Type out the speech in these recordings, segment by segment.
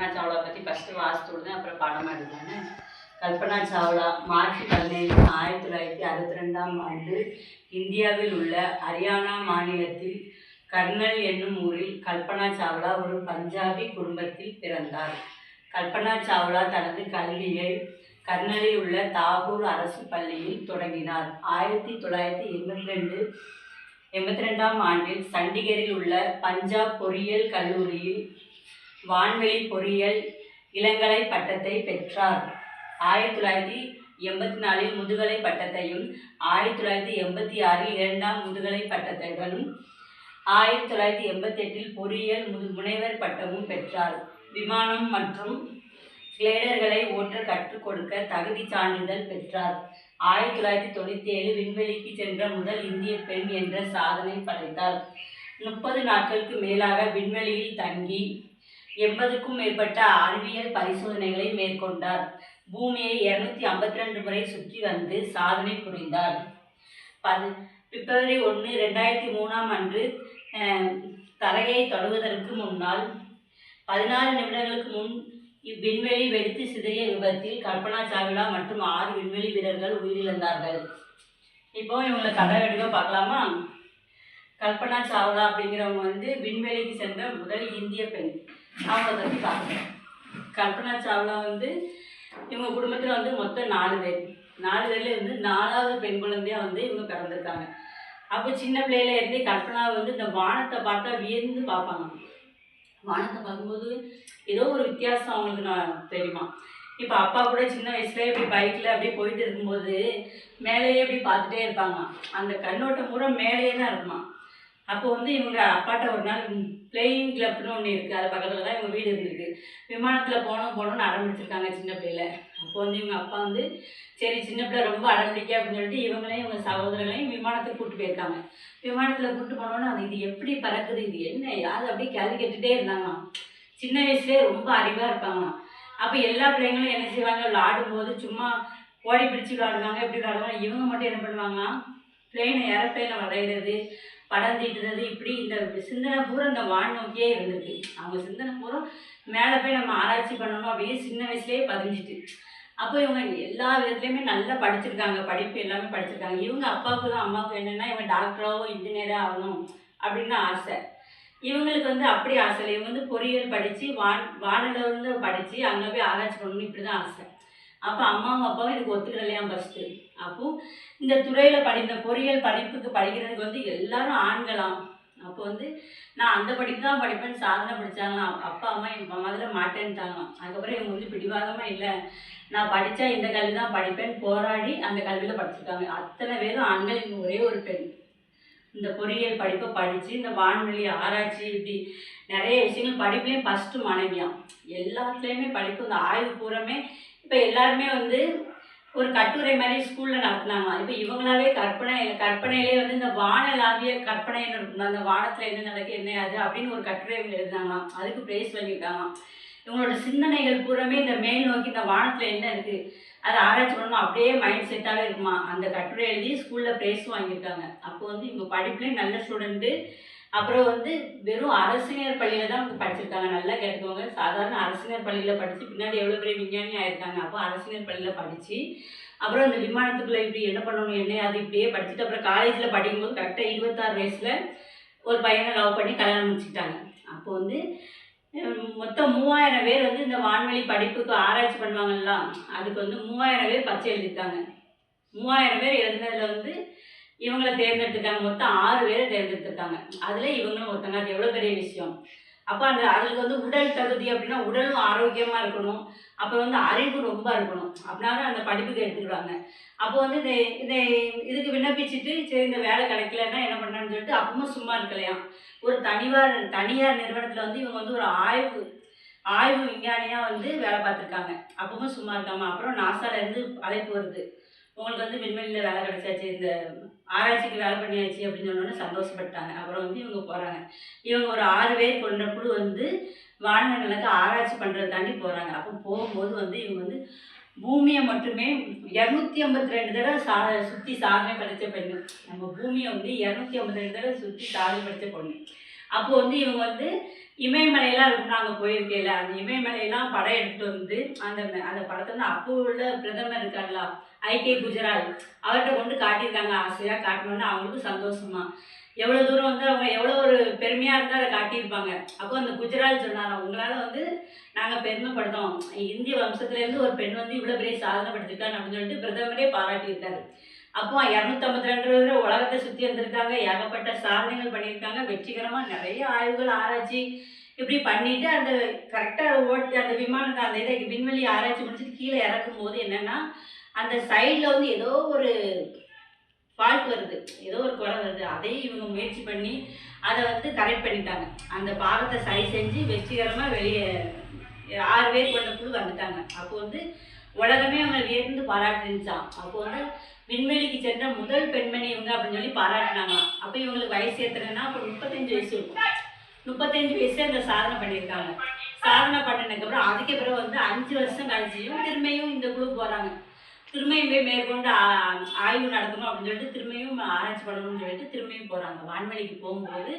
கல்பனா சாவ்லா பற்றி ஃபஸ்ட்டு வாசித்து விடுதேன், அப்புறம் பாடமாக எடுத்தானே. கல்பனா சாவ்லா மார்ச் 17, 1962ஆம் ஆண்டு இந்தியாவில் உள்ள ஹரியானா மாநிலத்தில் கர்னல் என்னும் ஊரில் கல்பனா சாவ்லா ஒரு பஞ்சாபி குடும்பத்தில் பிறந்தார். கல்பனா சாவ்லா தனது கல்வியை கர்னலில் உள்ள தாகூர் அரசு பள்ளியில் தொடங்கினார். 1982ஆம் ஆண்டில் சண்டிகரில் உள்ள பஞ்சாப் பொறியியல் கல்லூரியில் வான்வெளி பொறியியல் இளங்கலை பட்டத்தை பெற்றார். 1984இல் முதுகலை பட்டத்தையும் 1986இல் இரண்டாம் முதுகலை பட்டத்தைகளும் 1988இல் பொறியியல் முனைவர் பட்டமும் பெற்றார். விமானம் மற்றும் கிளைடர்களை ஓட்ட கற்றுக் கொடுக்க தகுதி சான்றிதழ் பெற்றார். 1997 விண்வெளிக்கு சென்ற முதல் இந்திய பெண் என்ற சாதனை படைத்தார். 30 நாட்களுக்கு மேலாக விண்வெளியில் தங்கி 80க்கும் மேற்பட்ட அறிவியல் பரிசோதனைகளை மேற்கொண்டார். பூமியை 252 முறை சுற்றி வந்து சாதனை புரிந்தார். பிப்ரவரி 1, 2003ஆம் அன்று தரையை தொடுவதற்கு முன்னால் 16 நிமிடங்களுக்கு முன் விண்வெளி வெடித்து சிதறிய விபத்தில் கல்பனா சாவ்லா மற்றும் 6 விண்வெளி வீரர்கள் உயிரிழந்தார்கள். இப்போ இவங்களை கதை வடிவாக பார்க்கலாமா? கல்பனா சாவ்லா அப்படிங்கிறவங்க விண்வெளிக்கு சென்ற முதல் இந்திய பெண். அவங்கள பற்றி பார்க்குறோம். கல்பனா சாவ்லா இவங்க குடும்பத்தில் மொத்தம் 4 பேர். 4 பேர்ல 4வது பெண் குழந்தையாக இவங்க பிறந்திருக்காங்க. அப்போ சின்ன பிள்ளையில இருந்தே கல்பனாவை இந்த வானத்தை பார்த்தா வியந்து பார்ப்பாங்க. வானத்தை பார்க்கும்போது ஏதோ ஒரு வித்தியாசம் அவங்களுக்கு தெரியுமா. இப்போ அப்பா கூட சின்ன வயசுல இப்படி பைக்கில் அப்படியே போயிட்டு இருக்கும்போது மேலேயே இப்படி பார்த்துட்டே இருப்பாங்க. அந்த கண்ணோட்டம் பூரா மேலேயே தான் இருக்குமா. அப்போ இவங்க அப்பாட்ட ஒரு நாள் பிளேயிங் கிளப்னு ஒன்று இருக்குது, அது பக்கத்தில் தான் இவங்க வீடு இருந்திருக்கு. விமானத்தில் போகணும்னு அடம்பிடிச்சிருக்காங்க சின்ன பிள்ளையில. அப்போ இவங்க அப்பா சரி சின்ன பிள்ளை ரொம்ப அடம்பிடிக்க அப்படின்னு சொல்லிட்டு இவங்களையும் இவங்க சகோதரர்களையும் விமானத்துக்கு கூப்பிட்டு போயிருக்காங்க. விமானத்தில் கூப்பிட்டு போனோன்னா இது எப்படி பறக்குது, இது என்ன யாரு அப்படியே கேள்வி கேட்டுகிட்டே இருந்தாங்களாம். சின்ன வயசுலேயே ரொம்ப அறிவாக இருப்பாங்களாம். அப்போ எல்லா பிள்ளைங்களும் என்ன செய்வாங்க, விளாடும்போது சும்மா ஓடி பிடிச்சி விளாடுவாங்க, எப்படி விளாடுவாங்க. இவங்க மட்டும் என்ன பண்ணுவாங்களாம், ஏரோப்ளைனை வரைகிறது, படம் தீட்டுறது, இப்படி இந்த சிந்தனை பூரா இந்த வான் நோக்கியே இருந்திருக்கு. அவங்க சிந்தனை பூரா மேலே போய் நம்ம ஆராய்ச்சி பண்ணணும் அப்படின்னு சின்ன வயசுலேயே பதிஞ்சிட்டு. அப்போ இவங்க எல்லா விதத்துலையுமே நல்லா படிச்சிருக்காங்க, படிப்பு எல்லாமே படிச்சிருக்காங்க. இவங்க அப்பாவுக்கும் அம்மாவுக்கும் என்னென்னா இவங்க டாக்டராகவோ இன்ஜினியராக ஆகணும் அப்படின்னு ஆசை. இவங்களுக்கு அப்படி ஆசை இல்லை. இவங்க பொறியியல் படித்து வானிலை படித்து அங்கே போய் ஆராய்ச்சி பண்ணணும், இப்படி தான் ஆசை. அப்போ அம்மாவும் அப்பாவும் இதுக்கு ஒத்துக்கிடலையாம் ஃபஸ்ட்டு. அப்போது இந்த துறையில் இந்த பொறியியல் படிப்புக்கு படிக்கிறதுக்கு எல்லாரும் ஆண்களாம். அப்போ நான் அந்த படிப்பு தான் படிப்பேன்னு சாதனை படித்தாங்களாம். அப்பா அம்மா இப்போ முதல்ல மாட்டேன்ட்டாங்களாம். அதுக்கப்புறம் இவங்க பிடிவாதமாக இல்லை, நான் படித்தா இந்த கல்வி தான் படிப்பேன்னு போராடி அந்த கல்வியில் படிச்சிருக்காங்க. அத்தனை பேரும் ஆண்கள், இவங்க ஒரே ஒரு பெண். இந்த பொறியியல் படிப்பை படித்து இந்த வான்வெளி ஆராய்ச்சி இப்படி நிறைய விஷயங்கள் படிப்புலேயும் ஃபஸ்ட்டு மனைவியாம். எல்லாத்துலேயுமே படிப்பு, இந்த ஆய்வு பூராமே இப்போ எல்லாருமே ஒரு கட்டுரை மாதிரி ஸ்கூலில் நடத்துனாங்க. இப்போ இவங்களாவே கற்பனையிலே இந்த வானலாவிய கற்பனைன்னு இருக்கணும், அந்த வானத்தில் என்ன நடக்குது என்ன அது அப்படின்னு ஒரு கட்டுரை இவங்க எழுதுனாங்களாம். அதுக்கு ப்ரைஸ் வாங்கியிருக்காங்களாம். இவங்களோட சிந்தனைகள் பூராமே இந்த மேல் நோக்கி இந்த வானத்தில் என்ன இருக்குது அதை ஆராய்ச்சி பண்ணணும், அப்படியே மைண்ட் செட்டாகவே இருக்குமா. அந்த கட்டுரை எழுதி ஸ்கூலில் ப்ரைஸ் வாங்கியிருக்காங்க. அப்போ இவங்க படிப்புலேயும் நல்ல ஸ்டூடெண்ட்டு. அப்புறம் வெறும் அரசினர் பள்ளியில் தான் படிச்சிருக்காங்க. நல்லா கேட்டுக்கோங்க, சாதாரண அரசினர் பள்ளியில் படித்து பின்னாடி எவ்வளோ பெரிய விஞ்ஞானி ஆயிருக்காங்க. அப்போ அரசினர் பள்ளியில் படித்து அப்புறம் இந்த விமானத்துக்குள்ளே இப்படி என்ன பண்ணணும் என்ன அது இப்படியே படிச்சுட்டு அப்புறம் காலேஜில் படிக்கும்போது கரெக்டாக 26 வயசில் ஒரு பையனை லவ் பண்ணி கல்யாணம் முடிச்சுக்கிட்டாங்க. அப்போ மொத்தம் 3000 பேர் இந்த வான்வெளி படிப்புக்கு ஆராய்ச்சி பண்ணுவாங்கல்ல, அதுக்கு 3000 பேர் பரிட்சை எழுதியிருக்காங்க. 3000 பேர் எழுதுனதில் இவங்களை தேர்ந்தெடுத்துருக்காங்க. மொத்தம் 6 பேரை தேர்ந்தெடுத்துருக்காங்க. அதில் இவங்களும் ஒருத்தங்க. அது எவ்வளோ பெரிய விஷயம். அப்போ அதுக்கு உடல் தகுதி அப்படின்னா உடலும் ஆரோக்கியமாக இருக்கணும், அப்புறம் அறிவு ரொம்ப இருக்கணும், அப்படின்னாலும் அந்த படிப்புக்கு எடுத்துக்கிறாங்க. அப்போ இந்த இதுக்கு விண்ணப்பிச்சுட்டு சரி இந்த வேலை கிடைக்கலன்னா என்ன பண்ணான்னு சொல்லிட்டு அப்பவும் சும்மா இருக்கலையாம். ஒரு தனியார் நிறுவனத்தில் இவங்க ஒரு ஆய்வு விஞ்ஞானியாக வேலை பார்த்துருக்காங்க. அப்பவும் சும்மா இருக்காமல் அப்புறம் நாசாலேருந்து அழைப்பு வருது, உங்களுக்கு விண்வெளியில் வேலை கிடைச்சாச்சு, இந்த ஆராய்ச்சிக்கு வேலை பண்ணியாச்சு அப்படின்னு சொன்னோன்னே சந்தோஷப்பட்டாங்க. அப்புறம் இவங்க போகிறாங்க. இவங்க ஒரு 6 பேர் கொண்ட குழு வானங்களுக்கு ஆராய்ச்சி பண்ணுறதுக்காண்டி போகிறாங்க. அப்போ போகும்போது இவங்க பூமியை மட்டுமே 252 தடவை சுற்றி சாதனை படைத்த பெண்ணு. நம்ம பூமியை 252 தடவை சுற்றி சாதனை படைத்த பொண்ணு. அப்போ இவங்க இமயமலையெல்லாம் இருக்கும். நாங்கள் போயிருக்கையில அந்த இமயமலையெல்லாம் படம் எடுத்துகிட்டு வந்து அந்த அந்த படத்தை வந்து அப்போ உள்ள பிரதமர் இருக்காங்களா, ஐகே குஜரால், அவர்கிட்ட கொண்டு காட்டியிருக்காங்க. ஆசையாக காட்டணுன்னு அவங்களுக்கும் சந்தோஷமா. எவ்வளோ தூரம் வந்து அவங்க எவ்வளோ ஒரு பெருமையாக இருந்தால் அதை காட்டியிருப்பாங்க. அப்போ அந்த குஜரால் சொன்னாராம், உங்களால் வந்து நாங்கள் பெருமைப்படுத்தோம், இந்திய வம்சத்துலேருந்து ஒரு பெண் வந்து இவ்வளோ பெரிய சாதனை படுத்திருக்கான்னு அப்படின்னு சொல்லிட்டு பிரதமரே பாராட்டியிருக்காரு. அப்போ 252 உலகத்தை சுற்றி வந்திருக்காங்க, ஏகப்பட்ட சாதனைகள் பண்ணியிருக்காங்க, வெற்றிகரமாக நிறைய ஆய்வுகள் ஆராய்ச்சி இப்படி பண்ணிட்டு அந்த கரெக்டாக ஓட்டு அந்த விமானத்தை அந்த இதை விண்வெளி ஆராய்ச்சி முடிச்சுட்டு கீழே இறக்கும் போது என்னென்னா அந்த சைடில் வந்து ஏதோ ஒரு ஃபால்ட் வருது, ஏதோ ஒரு குறை வருது. அதையும் இவங்க முயற்சி பண்ணி அதை வந்து கரெக்ட் பண்ணிட்டாங்க. அந்த பாகத்தை சரி செஞ்சு வெற்றிகரமாக வெளியே 6 பேர் கொண்ட குழு வந்துட்டாங்க. அப்போ வந்து உலகமே அவங்க வியந்து பாராட்டுச்சான். அப்போ வந்து விண்வெளிக்கு சென்ற முதல் பெண்மணி இவங்க அப்படின்னு சொல்லி பாராட்டினாங்க. அப்போ இவங்களுக்கு வயசு எத்தனைன்னா அப்போ 35 வயசு இருக்கும். 35 வயசுல இந்த சாதனை பண்ணியிருக்காங்க. சாதனை பண்ணினதுக்கப்புறம் அதுக்கு பிறகு வந்து 5 வருஷம் கழிச்சியும் திரும்பியும் இந்த குழு போகிறாங்க. திரும்பியும் போய் மேற்கொண்டு ஆய்வு நடத்தணும் அப்படின்னு சொல்லிட்டு திரும்பியும் ஆராய்ச்சி பண்ணணும்னு சொல்லிட்டு திரும்பியும் போகிறாங்க. வான்வெளிக்கு போகும்போது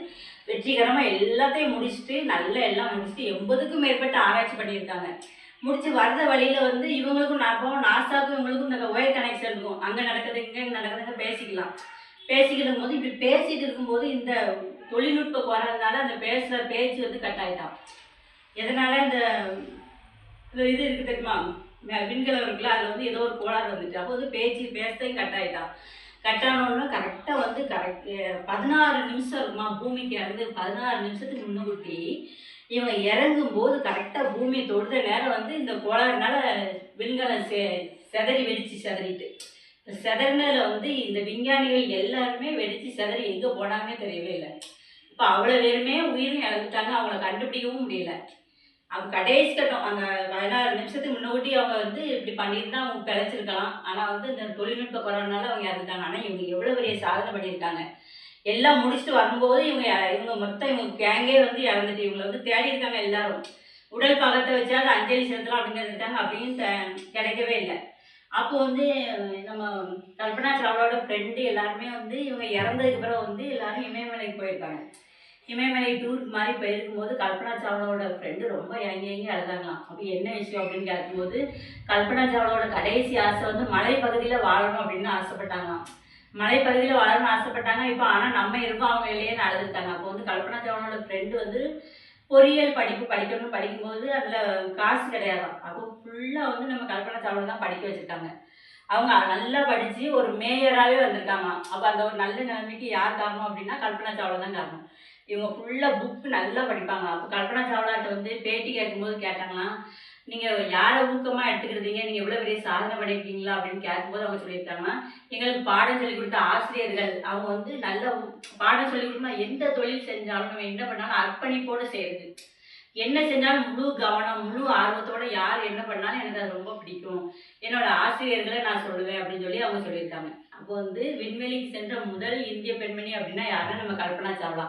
வெற்றிகரமாக எல்லாத்தையும் முடிச்சுட்டு நல்லா எல்லாம் முடிச்சுட்டு 80க்கும் மேற்பட்ட ஆராய்ச்சி பண்ணியிருக்காங்க. முடிச்சு வர்ற வழியில் வந்து இவங்களுக்கும் நாசாவுக்கும் இவங்களுக்கும் இந்த ஒயர் கனெக்ஷன் இருக்கும். அங்கே நடக்குது இங்கே நடக்குதுங்க பேசிக்கலாம். பேசிக்கிட்டு இருக்கும்போது இப்படி பேசிகிட்டு இருக்கும்போது இந்த தொழில்நுட்ப குறைறதுனால அந்த பேசுகிற பேச்சு வந்து கட் ஆகிட்டான். எதனால் இந்த இது இருக்குது தெரியுமா, விண்கலம் இருக்குல்ல, அதில் வந்து ஏதோ ஒரு கோளாறு வந்துச்சு. அப்போ வந்து பேசத்தையும் கட் ஆகிட்டான். கட் ஆனோன்னா கரெக்டாக வந்து 16 நிமிஷம் இருக்குமா பூமிக்கு இறந்து 16 நிமிஷத்துக்கு முன்னுக்கூட்டி இவங்க இறங்கும்போது கரெக்டாக பூமியை தொடுத்த நேரம் வந்து இந்த கோளாறுனால விண்கலம் செதறி செதறிட்டு செதறினதில் வந்து இந்த விஞ்ஞானிகள் எல்லாருமே வெடித்து செதறி எங்கே போனாங்கன்னே தெரியவே இல்லை. இப்போ அவ்வளோ பேருமே உயிரும் இழந்துட்டாங்க, அவங்கள கண்டுபிடிக்கவும் முடியல. அவங்க கடைசி கட்டம் அந்த 16 நிமிஷத்துக்கு முன்னோட்டி அவங்க வந்து இப்படி பண்ணியிருந்தா அவங்க பிழைச்சிருக்கலாம். ஆனால் வந்து இந்த தொழில்நுட்ப குறைனால அவங்க இறந்துட்டாங்க. ஆனால் இவங்க எவ்வளோ பெரிய சாதனை பண்ணியிருக்காங்க. எல்லாம் முடிச்சுட்டு வரும்போது இவங்க மொத்தம் இவங்க கேங்கே வந்து இறந்துட்டு இவங்களை வந்து தேடி இருக்காங்க எல்லாரும். உடல் பாகத்தை வச்சாது அஞ்சலி செலுத்தலாம் அப்படின்னு இருந்துட்டாங்க, அப்படின்னு கிடைக்கவே இல்லை. அப்போ வந்து நம்ம கல்பனா சாவ்லாவோட ஃப்ரெண்டு எல்லாருமே வந்து இவங்க இறந்ததுக்கு பிறகு வந்து எல்லாரும் இமயமலைக்கு போயிருக்காங்க. இமயமலை டூருக்கு மாதிரி போயிருக்கும்போது கல்பனா சாவ்லாவோட ஃப்ரெண்டு ரொம்ப இறங்கி அழுதாங்களாம். அப்போ என்ன விஷயம் அப்படின்னு கேட்கும்போது கல்பனா சாவ்லாவோட கடைசி ஆசை வந்து மலைப்பகுதியில் வாழணும் அப்படின்னு ஆசைப்பட்டாங்களாம். மலைப்பகுதியில் வாழணும்னு ஆசைப்பட்டாங்க. இப்போ ஆனால் நம்ம இருக்கோம் அவங்க இல்லையேன்னு அழுதுட்டாங்க. அப்போ வந்து கல்பனா சாவ்லாவோட ஃப்ரெண்டு வந்து பொறியியல் படிப்பு படிக்கணும்னு படிக்கும்போது அதில் காசு கிடையாதான். அப்போ ஃபுல்லாக வந்து நம்ம கல்பனா சாவ்லா தான் படிக்க வச்சுருக்காங்க. அவங்க நல்லா படித்து ஒரு மேயராகவே வந்திருக்காங்க. அப்போ அந்த ஒரு நல்ல நிலைமைக்கு யார் காரணம் அப்படின்னா கல்பனா சாவ்லா தான் காரணம். இவங்க ஃபுல்லாக புக்கு நல்லா படிப்பாங்க. அப்போ கல்பனா சாவ்லாட்ட வந்து பேட்டி கேட்கும்போது கேட்டாங்களாம், நீங்கள் யாரை ஊக்கமாக எடுத்துக்கிட்டீங்க, நீங்கள் எவ்வளோ பெரிய சாதனை பண்ணியிருக்கீங்களா அப்படின்னு கேட்கும்போது அவங்க சொல்லியிருக்காங்கன்னா, எங்களுக்கு பாடம் சொல்லிக் கொடுத்த ஆசிரியர்கள் அவங்க வந்து நல்ல பாடம் சொல்லிக் கொடுக்கணும். எந்த தொழில் செஞ்சாலும் நம்ம என்ன பண்ணாலும் அர்ப்பணிப்போடு செய்கிறது, என்ன செஞ்சாலும் முழு கவனம் முழு ஆர்வத்தோடு யார் என்ன பண்ணாலும் எனக்கு அது ரொம்ப பிடிக்கும், என்னோட ஆசிரியர்களை நான் சொல்லுவேன் அப்படின்னு சொல்லி அவங்க சொல்லியிருக்காங்க. அப்போ வந்து விண்வெளிக்கு சென்ற முதல் இந்திய பெண்மணி அப்படின்னா யாருன்னா நம்ம கல்பனா சாவ்லா.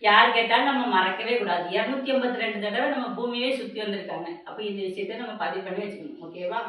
யார் கேட்டாலும் நம்ம மறக்கவே கூடாது. 252 தடவை நம்ம பூமியே சுற்றி வந்திருக்காங்க. அப்போ இந்த விஷயத்தை நம்ம பதிவு பண்ணி வச்சுக்கணும். ஓகேவா?